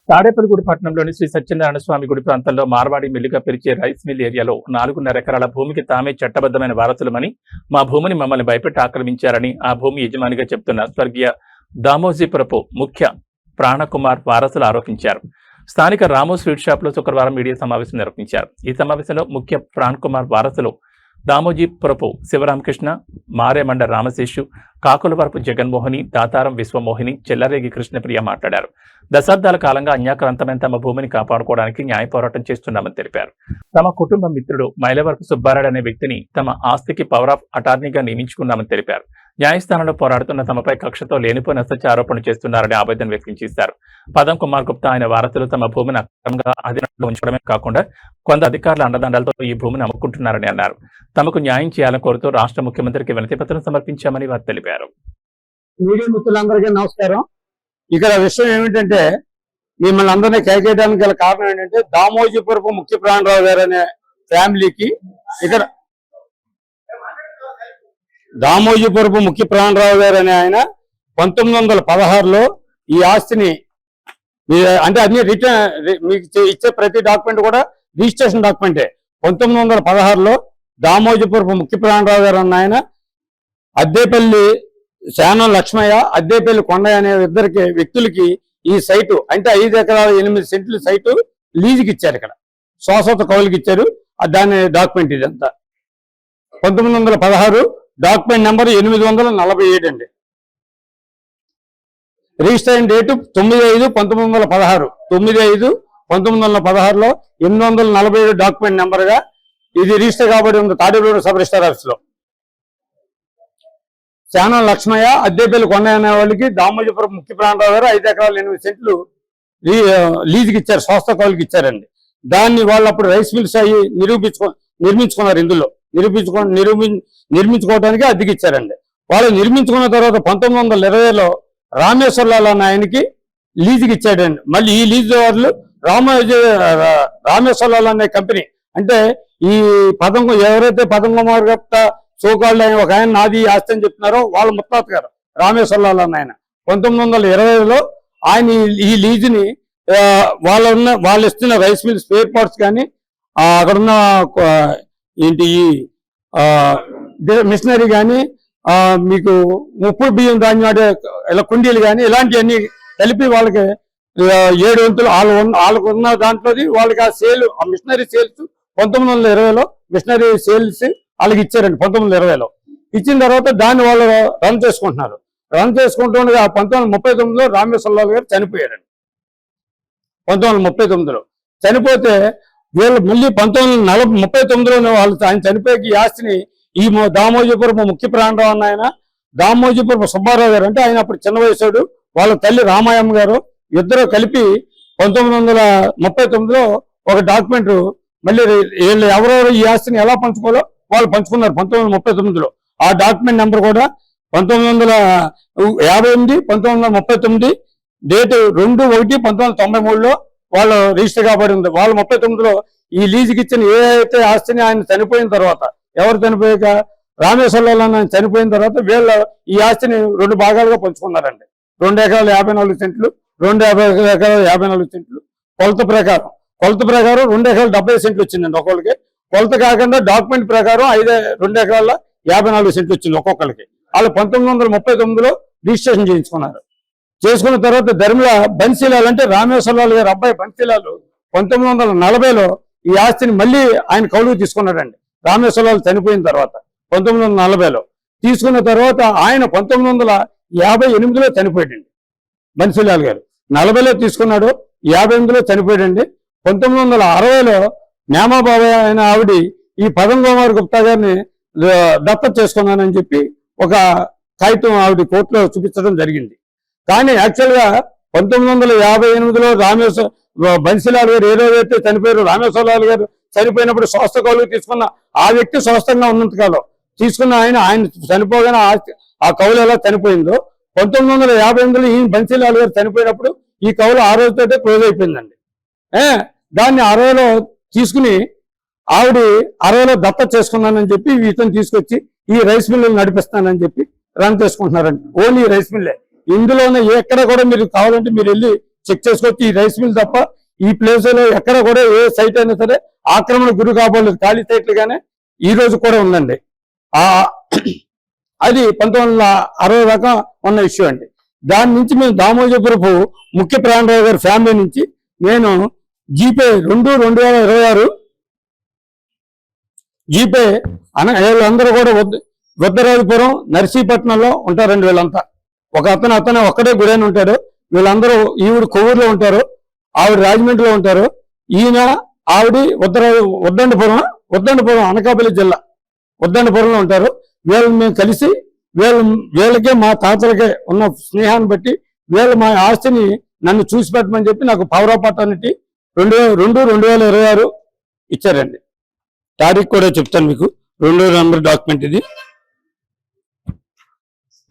తాడేపల్లిగూడ పట్టణంలోని శ్రీ సత్యనారాయణ స్వామి గుడి ప్రాంతంలో మార్వాడి మిల్లుగా పిలిచే రైస్ మిల్ ఏరియాలో 4.5 ఎకరాల భూమికి తామే చట్టబద్దమైన వారసులమని, మా భూమిని మమ్మల్ని భయపెట్టి ఆక్రమించారని ఆ భూమి యజమానిగా చెప్తున్న స్వర్గీయ దామోజీపురపు ముఖ్య ప్రాణకుమార్ వారసులు ఆరోపించారు. స్థానిక రాము స్వీట్ షాప్ లో శుక్రవారం మీడియా సమావేశం నిర్వహించారు. ఈ సమావేశంలో ముఖ్య ప్రాణకుమార్ వారసులు దామోజీపురపు శివరామకృష్ణ, మారేమండ రామశేషు, కాకులవరపు జగన్మోహిని, దాతారం విశ్వమోహిని, చెల్లరేగి కృష్ణప్రియ మాట్లాడారు. దశాబ్దాల కాలంగా అన్యాక్రాంతమైన తమ భూమిని కాపాడుకోవడానికి న్యాయ పోరాటం చేస్తున్నామని తెలిపారు. తమ కుటుంబ మిత్రుడు మైలవరపు సుబ్బారాయుడు అనే వ్యక్తిని తమ ఆస్తికి పవర్ ఆఫ్ అటార్నీగా నియమించుకున్నామని తెలిపారు. న్యాయస్థానంలో పోరాడుతున్న తమపై కక్షతో లేనిపోయిన అసత్య ఆరోపణలు చేస్తున్నారని ఆవేదన వ్యక్తం చేశారు. పదం కుమార్ గుప్తా ఆయన వారసులు తమ భూమిని అక్రమంగా అధీనంలో ఉంచడమే కాకుండా కొంత అధికారుల అండదండలతో ఈ భూమిని అమ్ముకుంటున్నారని అన్నారు. తమకు న్యాయం చేయాలని కోరుతూ రాష్ట్ర ముఖ్యమంత్రికి వినతిపత్రం సమర్పించామని వారు తెలిపారు. మీడియా మిత్రులందరికీ నమస్కారం. ఇక్కడ విషయం ఏమిటంటే, మిమ్మల్ని అందరినీ కేకేయడానికి గల కారణం ఏంటంటే, దామోజీపురపు ముఖ్య ప్రాణరావు గారు అనే ఫ్యామిలీకి ఇక్కడ దామోజీపురపు ముఖ్య ప్రాణరావు గారు అనే ఆయన 1916లో ఈ ఆస్తిని అంటే అన్ని రిటర్న్ మీకు ఇచ్చే ప్రతి డాక్యుమెంట్ కూడా రిజిస్ట్రేషన్ డాక్యుమెంటే. 1916లో దామోజీపురపు ముఖ్య ప్రాణరావు గారు అన్న ఆయన అద్దేపల్లి శానం లక్ష్మయ్య, అద్దేపల్లి కొండయ్య అనే ఇద్దరికి వ్యక్తులకి ఈ సైటు అంటే 5 ఎకరాల 8 సెంట్లు సైటు లీజుకి ఇచ్చారు. ఇక్కడ శాశ్వత కౌలుకి ఇచ్చారు. దాని డాక్యుమెంట్ ఇదంతా 1916 డాక్యుమెంట్ నెంబర్ 847 అండి. రిజిస్ట్రేషన్ డేటు 9/5/1916 9/5/1916లో 847 డాక్యుమెంట్ నెంబర్ గా ఇది రిజిస్టర్ కాబడి ఉంది తాడేపల్లి సబ్ రిజిస్టర్ ఆఫీస్ లో. శానం లక్ష్మయ్య, అద్దేపల్లి కొండయ్య అనే వాళ్ళకి దామోజీపురం ముఖ్య ప్రాణరావు గారు 5 ఎకరాల 8 సెంట్లు లీజుకి ఇచ్చారు, శాశ్వత కౌలుకి ఇచ్చారండి. దాన్ని వాళ్ళు అప్పుడు రైస్ మిల్స్ అయ్యి నిర్మించుకున్నారు. ఇందులో నిర్మించుకోవడానికి అద్దెకి ఇచ్చారండి. వాళ్ళు నిర్మించుకున్న తర్వాత 1920లో రామేశ్వరలాల్ అన్న ఆయనకి లీజుకి ఇచ్చాడండి. మళ్ళీ ఈ లీజు వాళ్ళు రామేశ్వరలాల్ అనే కంపెనీ అంటే ఈ ఎవరైతే పదం కుమార్ గుప్తా సోకాళ్ళు ఆయన ఒక ఆయన నాది ఆస్తి అని చెప్తున్నారో వాళ్ళ ముత్తాత గారు రామేశ్వరలాల్ అన్న ఆయన 1920లో ఆయన ఈ లీజుని వాళ్ళు ఇస్తున్న రైస్ మిల్ స్పేర్ పార్ట్స్ కానీ అక్కడున్న ఏంటి మిషనరీ కానీ మీకు ముప్పుడు బియ్యం ధాన్యం ఇలా కుండీలు కానీ ఇలాంటివన్నీ కలిపి వాళ్ళకి 7 వంతులు వాళ్ళకు ఉన్న దాంట్లోది వాళ్ళకి ఆ మిషనరీ సేల్స్ 1920లో మిషనరీ సేల్స్ వాళ్ళకి ఇచ్చారండి. 1920లో ఇచ్చిన తర్వాత దాన్ని వాళ్ళు రన్ చేసుకుంటున్నారు. రన్ చేసుకుంటుండగా 1939లో రామేశ్వరరావు గారు చనిపోయారండి. 1939లో చనిపోతే వీళ్ళు మళ్ళీ 1939లోనే వాళ్ళు ఆయన చనిపోయి ఈ ఆస్తిని ఈ దామోజీపురపు ముఖ్య ప్రాణరావు అన్న ఆయన దామోజీపురపు సుబ్బారావు గారు అంటే ఆయన అప్పుడు చిన్న వయసుడు, వాళ్ళ తల్లి రామాయమ్మ గారు ఇద్దరు కలిపి 1939లో ఒక డాక్యుమెంట్ మళ్ళీ వీళ్ళు ఎవరెవరు ఈ ఆస్తిని ఎలా పంచుకోవాలో వాళ్ళు పంచుకున్నారు 1939లో. ఆ డాక్యుమెంట్ నెంబర్ కూడా 1958 1939 డేట్ 2/1/1993లో వాళ్ళు రిజిస్టర్ కాబడి ఉంది. వాళ్ళు 39లో ఈ లీజుకి ఇచ్చిన ఏ అయితే ఆస్తిని ఆయన చనిపోయిన తర్వాత ఎవరు చనిపోయాక రామేశ్వరరావు ఆయన చనిపోయిన తర్వాత వీళ్ళు ఈ ఆస్తిని 2 భాగాలుగా పంచుకున్నారండి. 2 ఎకరాల 54 సెంట్లు 2 ఎకరాల 54 సెంట్లు కొలత ప్రకారం 2 ఎకరాల 70 సెంట్లు వచ్చిందండి ఒక్కొక్కరికి. కొలత కాకుండా డాక్యుమెంట్ ప్రకారం 2 ఎకరాల 54 సెంట్లు వచ్చింది ఒక్కొక్కరికి. వాళ్ళు 1939లో రిజిస్ట్రేషన్ చేయించుకున్నారు. చేసుకున్న తర్వాత ధర్మిల బన్సీలాల్ అంటే రామేశ్వరరావు గారు అబ్బాయి బన్సీలాల్ 1940లో ఈ ఆస్తిని మళ్ళీ ఆయన కౌలుకు తీసుకున్నాడండి. రామేశ్వరరావు చనిపోయిన తర్వాత 1940లో తీసుకున్న తర్వాత ఆయన 1958లో చనిపోయాడండి. బన్సీలాల్ గారు 40లో తీసుకున్నాడు, 58లో చనిపోయాడండి. 1960లో నేమాబాబాయ్ అయిన ఆవిడ ఈ పదం కుమార్ గుప్తా గారిని దత్తత చేసుకున్నానని చెప్పి ఒక కాగితం ఆవిడ కోర్టులో చూపించడం జరిగింది. కానీ యాక్చువల్గా 1958లో బన్సీలాల్ గారు ఏ రోజైతే చనిపోయారు, రామేశ్వరరావు గారు చనిపోయినప్పుడు స్వస్థ కౌలుకు తీసుకున్న ఆ వ్యక్తి స్వస్థంగా ఉన్నంతకాలం తీసుకున్న ఆయన చనిపోగానే ఆ కౌలు ఎలా చనిపోయిందో 1958లో ఈ బన్సీలాల్ గారు చనిపోయినప్పుడు ఈ కౌలు ఆ రోజుతోటే క్లోజ్ అయిపోయిందండి. దాన్ని 60లో తీసుకుని ఆవిడ 60లో దత్తత చేసుకున్నానని చెప్పి ఇతను తీసుకొచ్చి ఈ రైస్ మిల్లు నడిపిస్తానని చెప్పి రన్ చేసుకుంటున్నారండి. ఓన్లీ రైస్ మిల్లే. ఇందులోనే ఎక్కడ కూడా మీరు కావాలంటే మీరు వెళ్ళి చెక్ చేసుకోవచ్చు. ఈ రైస్ మిల్ తప్ప ఈ ప్లేస్ లో ఎక్కడ కూడా ఏ సైట్ అయినా సరే ఆక్రమణ గురి కాబోలేదు. ఖాళీ సైట్లుగానే ఈ రోజు కూడా ఉందండి. ఆ అది 1960 దాకా ఉన్న ఇష్యూ అండి. దాని నుంచి మేము దామోజపురపు ముఖ్య ప్రాణరావు గారి ఫ్యామిలీ నుంచి నేను జీపే 2026 జీపే వీళ్ళందరూ కూడా వద్దరాజపురం నర్సీపట్నంలో ఉంటారండి. వీళ్ళంతా ఒక అతను ఒక్కడే గుడైన ఉంటాడు. వీళ్ళందరూ ఈవిడ కొవ్వూరులో ఉంటారు, ఆవిడ రాజమండ్రిలో ఉంటారు, ఈయన ఆవిడ ఉద్దండపురం అనకాపల్లి జిల్లా ఉద్దండపురంలో ఉంటారు. వీళ్ళని మేము కలిసి వీళ్ళకే మా తాతలకే ఉన్న స్నేహాన్ని బట్టి వీళ్ళు మా ఆస్తిని నన్ను చూసి పెట్టమని చెప్పి నాకు పవర్ ఆఫ్ అటార్నిటీ 2026 ఇచ్చారండి. తారీఖు కూడా చెప్తాను మీకు. 2వ నెంబర్ డాక్యుమెంట్ ఇది.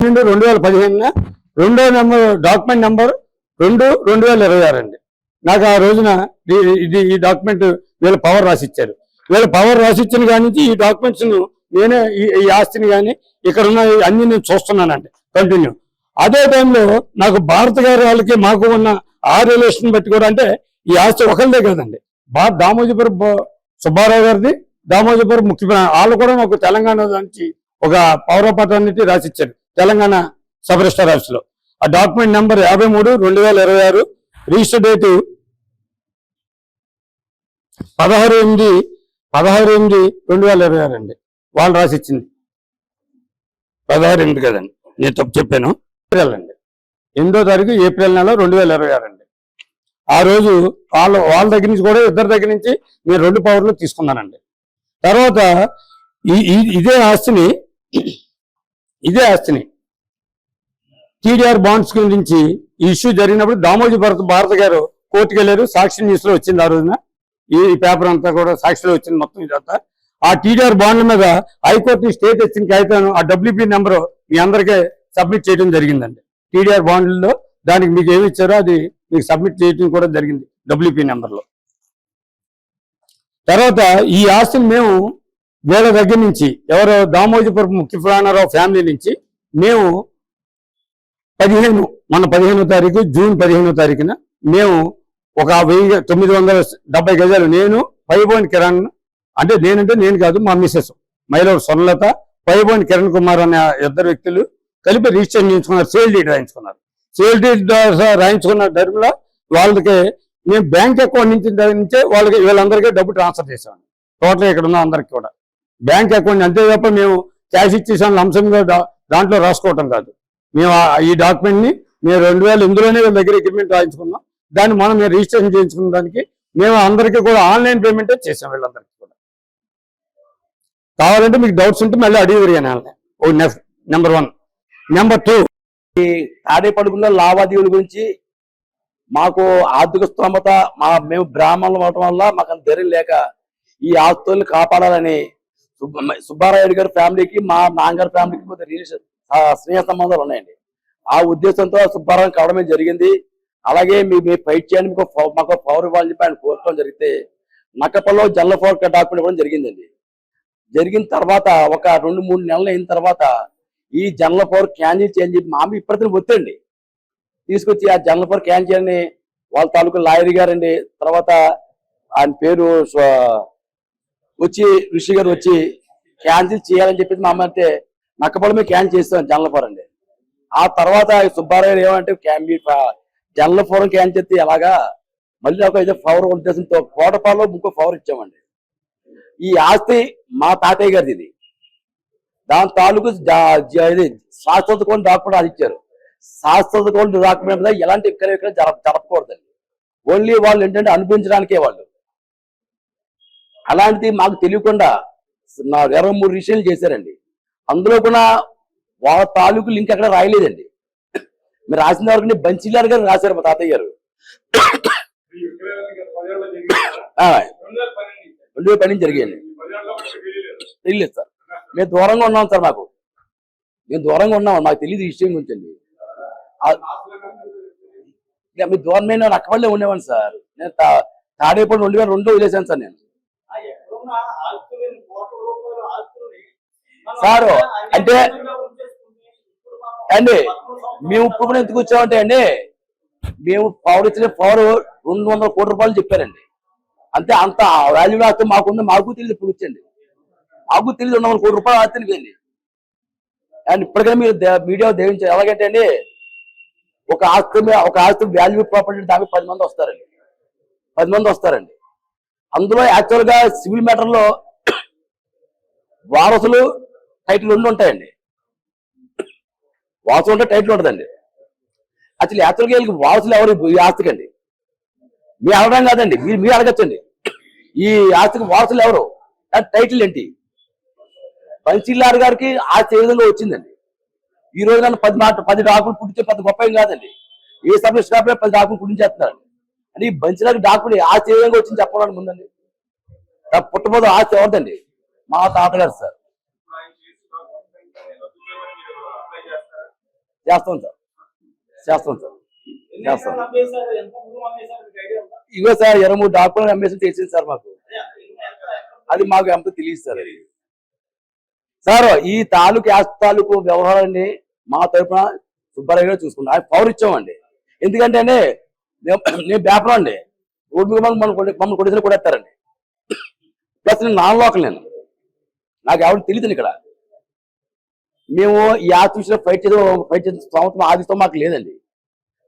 2015 2వ నెంబర్ డాక్యుమెంట్ నెంబర్ 2/2026 అండి. నాకు ఆ రోజున ఈ డాక్యుమెంట్ వీళ్ళ పవర్ రాసిచ్చారు. వీళ్ళ పవర్ రాసిచ్చిన కాడి నుంచి ఈ డాక్యుమెంట్స్ నేనే ఈ ఆస్తిని కానీ ఇక్కడ ఉన్న అన్ని నేను చూస్తున్నానండి కంటిన్యూ. అదే టైంలో నాకు భారత గారి వాళ్ళకి మాకు ఉన్న ఆ రిలేషన్ బట్టి కూడా, అంటే ఈ ఆస్తి ఒకరిదే కదండి, దామోజపురం సుబ్బారావు గారిది, దామోజపురం ముఖ్య వాళ్ళు కూడా నాకు తెలంగాణ నుంచి ఒక పవర్ ఆఫ్ అటార్నిటీ రాసిచ్చారు తెలంగాణ సబ్ రిజిస్టర్ ఆఫీస్ లో. ఆ డాక్యుమెంట్ నెంబర్ 53/2026, రిజిస్టర్ డేటు 16/8/2026 అండి. వాళ్ళు రాసిచ్చింది 16/8 కదండి, నేను తప్పు చెప్పాను. ఏప్రిల్ అండి, 8వ తారీఖు ఏప్రిల్ నెల 2026 అండి. ఆ రోజు వాళ్ళ దగ్గర నుంచి కూడా ఇద్దరి దగ్గర నుంచి నేను 2 పవర్లు తీసుకున్నానండి. తర్వాత ఇదే ఆస్తిని టీడీఆర్ బాండ్స్ గురించి ఈ ఇష్యూ జరిగినప్పుడు దామోజీ భారత గారు కోర్టుకు వెళ్ళారు. సాక్షి న్యూస్ లో వచ్చింది ఆ రోజున. ఈ పేపర్ అంతా కూడా సాక్షిలో వచ్చింది మొత్తం ఇదంతా. ఆ టీడీఆర్ బాండ్ల మీద హైకోర్టు స్టే తెచ్చిన కాగితాను ఆ డబ్ల్యూపీ నెంబర్ మీ అందరికీ సబ్మిట్ చేయడం జరిగిందండి. టీడీఆర్ బాండ్లలో దానికి మీకు ఏమి ఇచ్చారో అది మీకు సబ్మిట్ చేయడం కూడా జరిగింది డబ్ల్యూపీ నెంబర్లో. తర్వాత ఈ ఆస్తిని మేము వీళ్ళ దగ్గర నుంచి ఎవరో దామోజపురం ముఖ్య ప్రాణరావు ఫ్యామిలీ నుంచి మేము మొన్న 15వ తారీఖు జూన్ 15వ తారీఖున మేము ఒక 970 గజాలు నేను పైబోని కిరణ్, అంటే నేను కాదు మా మిస్సెస్ మైలూరు స్వర్ణలత, పైబోని కిరణ్ కుమార్ అనే ఇద్దరు వ్యక్తులు కలిపి రిజిస్ట్రేషన్ చేయించుకున్నారు. సేల్ డీడ్ రాయించుకున్నారు. సేల్ డీడ్ రాయించుకున్న టైంలో వాళ్ళకి మేము బ్యాంక్ అకౌంట్ నుంచే వాళ్ళకి వీళ్ళందరికీ డబ్బు ట్రాన్స్ఫర్ చేసామండి. టోటల్ ఇక్కడ ఉన్న అందరికి కూడా బ్యాంక్ అకౌంట్, అంతే తప్ప మేము క్యాష్ ఇచ్చేసాం లంసంగా దాంట్లో రాసుకోవటం కాదు. మేము ఈ డాక్యుమెంట్ ని మేము 2008లోనే వీళ్ళ దగ్గర అగ్రిమెంట్ రాయించుకున్నాం. దాన్ని మేము రిజిస్ట్రేషన్ చేయించుకున్న దానికి మేము అందరికీ కూడా ఆన్లైన్ పేమెంటే చేసాం. వీళ్ళందరికీ కూడా కావాలంటే మీకు డౌట్స్ ఉంటే మళ్ళీ అడిగిరిగాను. నెంబర్ 1. నెంబర్ 2, ఈ తాడేపడుగులో లావాదేవీల గురించి మాకు ఆర్థిక స్తోమత మేము బ్రాహ్మణులు అవటం వల్ల మాకు అంత ధైర్యం లేక ఈ ఆస్తుల్ని కాపాడాలని సుబ్బారాయుడు గారి ఫ్యామిలీకి మా నాన్నగారి ఫ్యామిలీకి రిలేషన్ స్నేహ సంబంధాలు ఉన్నాయండి. ఆ ఉద్దేశంతో సుబ్బారావు కావడమే జరిగింది. అలాగే మీ ఫైట్ చేయండి, మాకు పవర్ ఇవ్వాలని చెప్పి ఆయన కోరుకోవడం జరిగితే నక్కపల్లో జల్ల ఫోర్ డాక్యుమెంట్ ఇవ్వడం జరిగిందండి. జరిగిన తర్వాత ఒక 2-3 నెలలు అయిన తర్వాత ఈ జనరల్ పవర్ క్యాన్సిల్ చేయని చెప్పి మామి ఇప్పటికీ ఒత్తండి తీసుకొచ్చి ఆ జనరల్ పవర్ క్యాన్సిల్ చేయని వాళ్ళ తాలూకు లాయర్ గారండి, తర్వాత ఆయన పేరు వచ్చి ఋషి గారు వచ్చి క్యాన్సిల్ చేయాలని చెప్పేసి మా అమ్మ అంటే నక్కపల్లి మీద క్యాన్సిల్ చేస్తాం జనరల్ పవర్ అండి. ఆ తర్వాత సుబ్బారావు ఏమంటే జనరల్ పవర్ క్యాన్సిల్ చేస్తే ఎలాగా మళ్ళీ ఒక పవర్ ఉద్దేశంతో కోటపాల్లో ఇంకో పవర్ ఇచ్చామండి. ఈ ఆస్తి మా తాతయ్య గారిది, ఇది దాని తాలూకు శాశ్వత కోల్డ్ డాక్యుమెంట్ అది ఇచ్చారు. శాశ్వత కోల్డ్ డాక్యుమెంట్ మీద ఎలాంటి ఇక్కడ జరపకూడదండి. ఓన్లీ వాళ్ళు ఏంటంటే అనిపించడానికే వాళ్ళు. అలాంటిది మాకు తెలియకుండా 23 రిజిస్ట్రేషన్లు చేశారండి. అందులో కూడా వాళ్ళ తాలూకు లింక్ ఎక్కడ రాయలేదండి. మీరు రాసిన వరకు బంచిలార్ గారు రాశారు మా తాతయ్య గారు. 2012 జరిగాయండి. తెలియదు సార్, మేము దూరంగా ఉన్నాం సార్. మేము దూరంగా ఉన్నాం, మాకు తెలియదు ఈ విషయం గురించి అండి. మీ దూరమైన అక్కడలే ఉండేవాడిని సార్. నేను తాడేపల్లి 2002 వదిలేసాను సార్. నేను సారు అంటే అండి మేము ఇప్పుడు ఎందుకు వచ్చామంటే అండి, మేము పవర్ ఇచ్చిన పవర్ 200 కోట్ల రూపాయలు చెప్పారండి. అంతే, అంత వాల్యూ ఆస్తి మాకుంది, మాకు తెలియదు. ఇప్పుడు వచ్చండి మాకు తెలియదు 200 కోట్ల రూపాయలు ఆస్తి వెళ్ళి. అండ్ ఇప్పటికైనా మీరు మీడియా దేవించారు. ఎలాగంటే అండి, ఒక ఆస్తి వాల్యూ ప్రాపర్టీ దానికి 10 మంది వస్తారండి. 10 మంది వస్తారండి. అందులో యాక్చువల్ గా సివిల్ మ్యాటర్ లో వారసులు టైటిల్ 2 ఉంటాయండి. వారసులు ఉంటే టైటిల్ ఉంటుందండి. అసలు యాక్చువల్గా వీళ్ళకి వారసులు ఎవరు ఈ ఆస్తికండి? మీరు అడగడం కాదండి, మీరు అడగచ్చండి. ఈ ఆస్తికి వారసులు ఎవరు, టైటిల్ ఏంటి? బన్సీలాల్ గారికి ఆస్తి ఏ విధంగా వచ్చిందండి? ఈ రోజు నన్ను 10 డాక్యుమెంట్ పుట్టించే పెద్ద గొప్ప ఏం కాదండి. ఏ సభ్యులు 10 డాక్యుమెంట్ పుట్టించేస్తున్నారు అంటే ఈ బన్సీలాల్ డాక్యుమెంట్ ఆస్తి ఏ విధంగా వచ్చింది చెప్పడానికి ముందండి. పుట్టబోదు ఆస్తి ఎవరిదండి? మా తాతగారు సార్. చేస్తాం సార్, ఇగో సార్ 23 డాక్యుమెంట్ అమ్మేసి తెలిసింది సార్ మాకు. అది మాకు ఎంత తెలియదు సార్. అది సార్ ఈ తాలూకు వ్యవహారాన్ని మా తరఫున సుబ్బారావు గారు చూసుకుంటాం. ఆయన పవర్ ఇచ్చామండి. ఎందుకంటే అండి నేను వ్యాపారం అండి, రోడ్డు మీద మమ్మల్ని కొడిసలు కొడేస్తారండి. ప్లస్ నేను నాన్ లోకల్, నాకు ఎవరు తెలియదు ఇక్కడ. మేము ఈ ఆస్తి విషయంలో ఫైట్ చేసే సంవత్సరం ఆదిస్తాం మాకు లేదండి.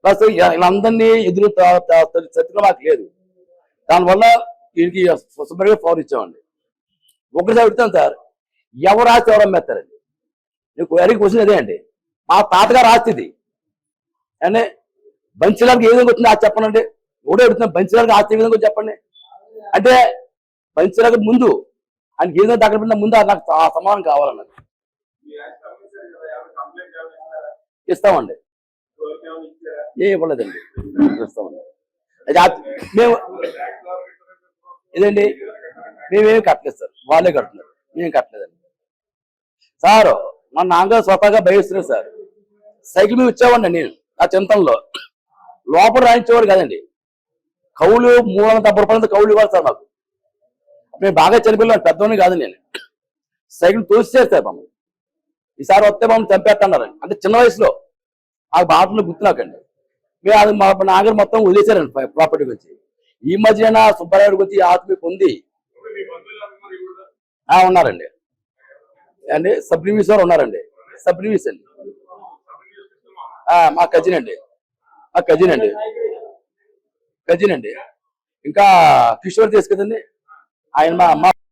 ప్లస్ వీళ్ళందరినీ ఎదురు శత్రులు మాకు లేదు. దానివల్ల వీరికి సుబ్బారావు గారు పవర్ ఇచ్చామండి. ఒకసారి అడుగుతాను సార్, ఎవరు ఆస్తి ఎవరు అమ్మేస్తారండి? నీకు అడిగి క్వశ్చన్ అదే అండి. మా తాతగారు ఆస్తి ఇది అంటే బన్సీలాల్కి ఏ విధంగా వచ్చింది ఆస్తి చెప్పనండి. ఎవడో అడుగుతున్నాను, బన్సీలాల్కి ఆస్తి ఏ విధంగా చెప్పండి అంటే బన్సీలాల్ ముందు ఆయనకి ఏ విధంగా దగ్గర పెట్టిన ముందు నాకు ఆ సమాధానం కావాలన్నది. ఇస్తామండి, ఏ ఇవ్వలేదండి, ఇస్తామండి. మేము ఇదండి మేమేమి కట్టలేదు సార్, వాళ్ళే కడుతున్నారు, మేము కట్టలేదండి. సార్ మా నాన్నగారు స్వతహాగా భయస్తున్నారు సార్. సైకిల్ మీద వచ్చేవాడిని నేను నా చింతనలో. లోపల రాయించేవాడు కాదండి. కౌలు 370 రూపాయలతో కౌలు ఇవ్వాలి సార్ మాకు. మేము బాగా చనిపోయాను, పెద్దవాడిని కాదు నేను. సైకిల్ తోసేసారు సార్ మమ్మల్ని. ఈసారి వస్తే మమ్మల్ని చంపేస్తున్నారండి. అంటే చిన్న వయసులో ఆ బాటలో గుర్తు నాకండి. మేము అది మా నాన్నగారు మొత్తం వదిలేశారండి ప్రాపర్టీ గురించి. ఈ మధ్యన సుబ్బారావు గురించి ఆత్మీయ పొంది ఉన్నారండి అండి. సబ్ డివిజన్ ఉన్నారండి, సబ్ డివిజన్ మా కజిన్ అండి. ఇంకా కిషోర్ తెలుసు కదండి, ఆయన మా అమ్మ